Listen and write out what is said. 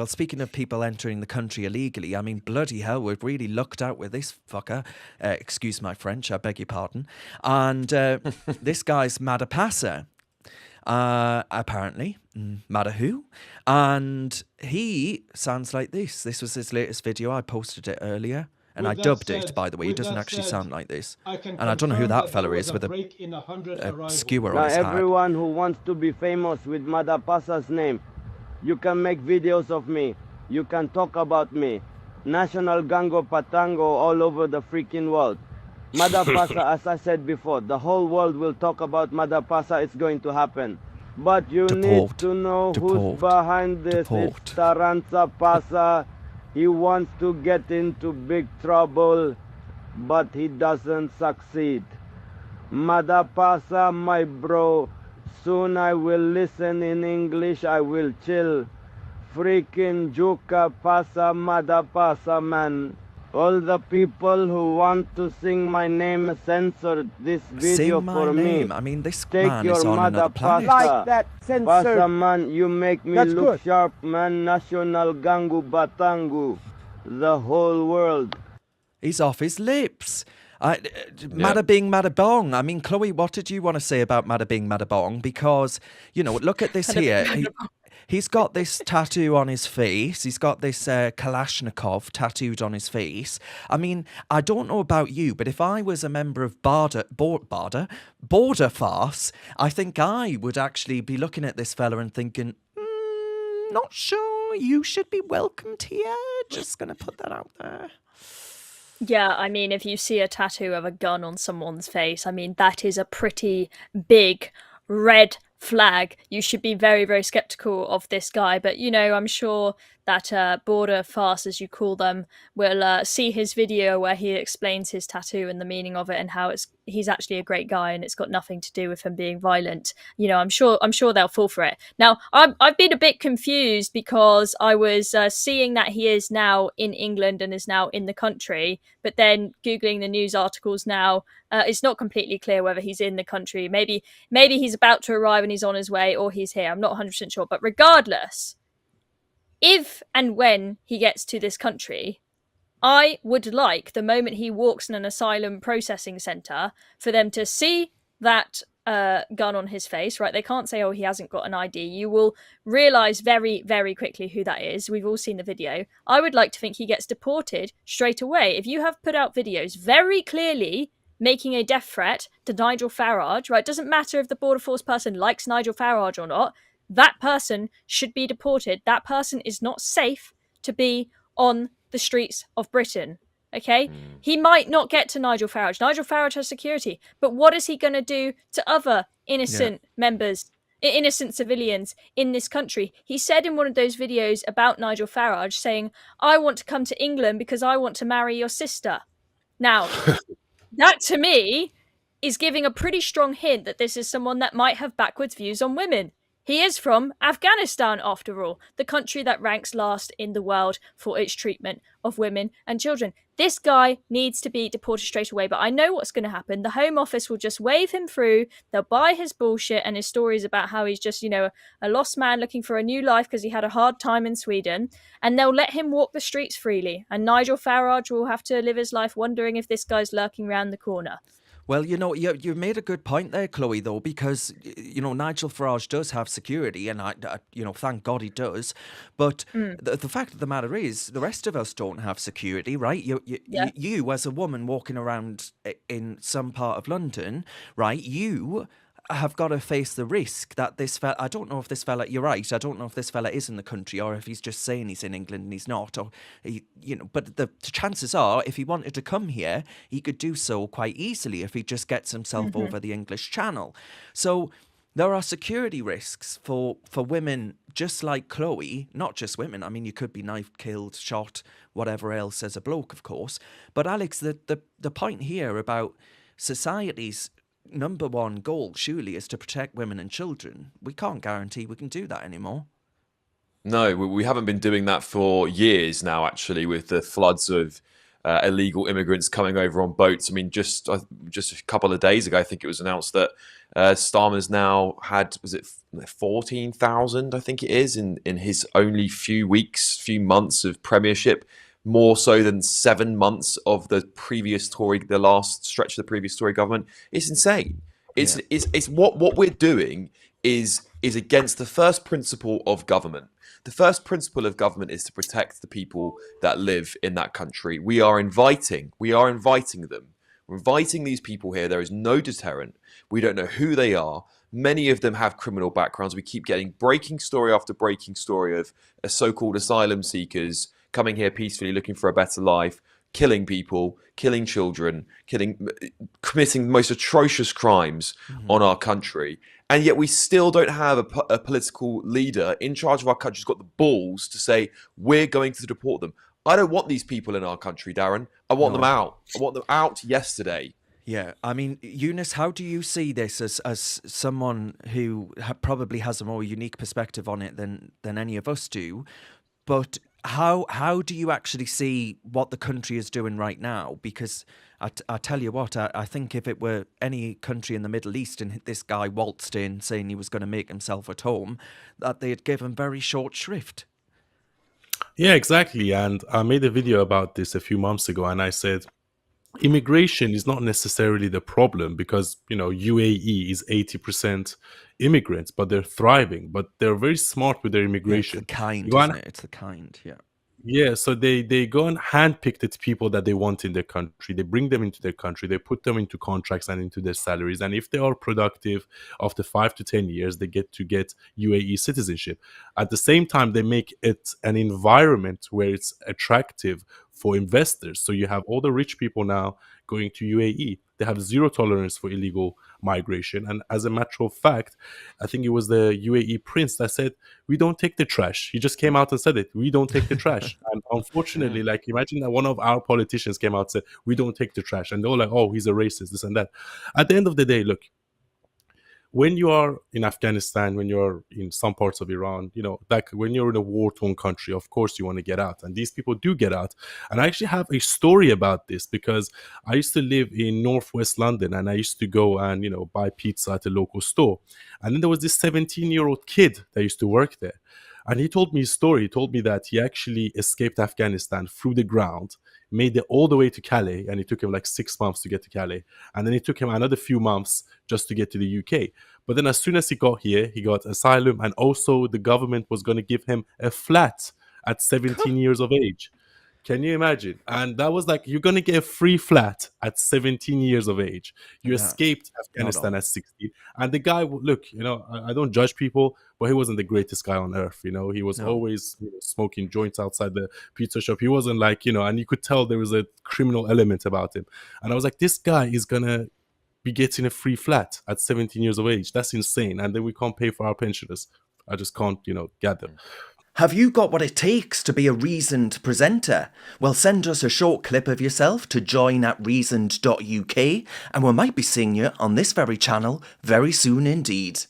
well, speaking of people entering the country illegally, I mean, bloody hell, we've really lucked out with this fucker. Excuse my French, I beg your pardon. And this guy's Madapasa, apparently. Matter who. And he sounds like this. This was his latest video. I posted it earlier. And I dubbed it, by the way. He doesn't actually sound like this. And I don't know who that fella is with a skewer on his hat. Everyone who wants to be famous with Madapasa's name, you can make videos of me. You can talk about me. National Gango Patango all over the freaking world. Madapasa, as I said before, the whole world will talk about Madapasa. It's going to happen. But you need to know who's behind this. It's Taranza Pasa. He wants to get into big trouble, but he doesn't succeed. Madapasa, my bro, soon I will listen in English, I will chill. Freaking Juka Pasa Madapasa, man. All the people who want to sing my name censored this video for me. I mean, this Take man your is on another planet. Like that, censored. Pasa, man, you make me look sharp, man. National Gangu Batangu. The whole world. He's off his lips. Madabing Madabong. I mean, Chloe, what did you want to say about Madabing Madabong? Because, you know, look at this here. He's got this tattoo on his face. He's got this Kalashnikov tattooed on his face. I mean, I don't know about you, but if I was a member of Border Farce, I think I would actually be looking at this fella and thinking, not sure you should be welcomed here. Just going to put that out there. Yeah, I mean, if you see a tattoo of a gun on someone's face, I mean, that is a pretty big red flag. You should be very, very skeptical of this guy. But, you know, I'm sure that border farce, as you call them, will see his video where he explains his tattoo and the meaning of it and how he's actually a great guy and it's got nothing to do with him being violent. You know, I'm sure they'll fall for it. Now, I've been a bit confused because I was seeing that he is now in England and is now in the country, but then Googling the news articles now, it's not completely clear whether he's in the country. Maybe he's about to arrive and he's on his way, or he's here. I'm not 100% sure. But regardless, if and when he gets to this country, I would like, the moment he walks in an asylum processing centre, for them to see that gun on his face, right? They can't say, oh, he hasn't got an ID. You will realise very, very quickly who that is. We've all seen the video. I would like to think he gets deported straight away. If you have put out videos very clearly making a death threat to Nigel Farage, right? It doesn't matter if the Border Force person likes Nigel Farage or not. That person should be deported. That person is not safe to be on the streets of Britain. Okay? He might not get to Nigel Farage. Nigel Farage has security. But what is he going to do to other innocent members, innocent civilians in this country? He said in one of those videos about Nigel Farage saying, I want to come to England because I want to marry your sister. Now, that to me is giving a pretty strong hint that this is someone that might have backwards views on women. He is from Afghanistan, after all, the country that ranks last in the world for its treatment of women and children. This guy needs to be deported straight away, but I know what's going to happen. The Home Office will just wave him through. They'll buy his bullshit and his stories about how he's just, you know, a lost man looking for a new life because he had a hard time in Sweden. And they'll let him walk the streets freely. And Nigel Farage will have to live his life wondering if this guy's lurking around the corner. Well, you know, you made a good point there, Chloe, though, because, you know, Nigel Farage does have security, and, you know, thank God he does. But the fact of the matter is, the rest of us don't have security, right? You, as a woman walking around in some part of London, right, you have got to face the risk that this fella, I don't know if this fella, you're right, I don't know if this fella is in the country or if he's just saying he's in England and he's not, or, you know, but the chances are, if he wanted to come here, he could do so quite easily if he just gets himself over the English Channel. So there are security risks for women just like Chloe, not just women. I mean, you could be knifed, killed, shot, whatever else as a bloke, of course. But Alex, the point here about society's number one goal surely is to protect women and children. We can't guarantee we can do that anymore. No, we haven't been doing that for years now, actually, with the floods of illegal immigrants coming over on boats. I mean, just a couple of days ago, I think it was announced that Starmer's now had, was it 14,000? I think it is in his only few months of premiership, more so than 7 months of the last stretch of the previous Tory government. It's insane. It's what we're doing is against the first principle of government. The first principle of government is to protect the people that live in that country. We are inviting them. We're inviting these people here. There is no deterrent. We don't know who they are. Many of them have criminal backgrounds. We keep getting breaking story after breaking story of so-called asylum seekers coming here peacefully, looking for a better life, killing people, killing children, committing the most atrocious crimes on our country. And yet we still don't have a political leader in charge of our country who's got the balls to say, we're going to deport them. I don't want these people in our country, Darren. I want them out. I want them out yesterday. Yeah, I mean, Eunice, how do you see this as someone who probably has a more unique perspective on it than any of us do? But how do you actually see what the country is doing right now? Because I tell you what, I think if it were any country in the Middle East and this guy waltzed in saying he was going to make himself at home, that they'd give him very short shrift. Yeah, exactly. And I made a video about this a few months ago, and I said, immigration is not necessarily the problem because, UAE is 80% immigrants, but they're thriving, but they're very smart with their immigration. It's the kind, isn't it? It's the kind, yeah. Yeah, so they go and handpick the people that they want in their country. They bring them into their country. They put them into contracts and into their salaries. And if they are productive after 5 to 10 years, they get UAE citizenship. At the same time, they make it an environment where it's attractive for investors. So you have all the rich people now going to UAE. They have zero tolerance for illegal migration. And as a matter of fact, I think it was the UAE prince that said, we don't take the trash. He just came out and said it. We don't take the trash. And unfortunately, imagine that one of our politicians came out and said, we don't take the trash. And they were like, oh, he's a racist, this and that. At the end of the day, look, when you are in Afghanistan, when you're in some parts of Iran, like when you're in a war-torn country, of course you want to get out. And these people do get out. And I actually have a story about this because I used to live in northwest London and I used to go and, buy pizza at a local store. And then there was this 17-year-old kid that used to work there. And he told me his story. He told me that he actually escaped Afghanistan through the ground, made it all the way to Calais, and it took him like 6 months to get to Calais. And then it took him another few months just to get to the UK. But then as soon as he got here, he got asylum, and also the government was going to give him a flat at 17 years of age. Can you imagine? And that was like, you're going to get a free flat at 17 years of age. You escaped Afghanistan at 16. And the guy, look, I don't judge people, but he wasn't the greatest guy on earth. He was always smoking joints outside the pizza shop. He wasn't like, and you could tell there was a criminal element about him. And I was like, this guy is going to be getting a free flat at 17 years of age. That's insane. And then we can't pay for our pensioners. I just can't, get them. Have you got what it takes to be a reasoned presenter? Well, send us a short clip of yourself to join@reasoned.uk and we might be seeing you on this very channel very soon indeed.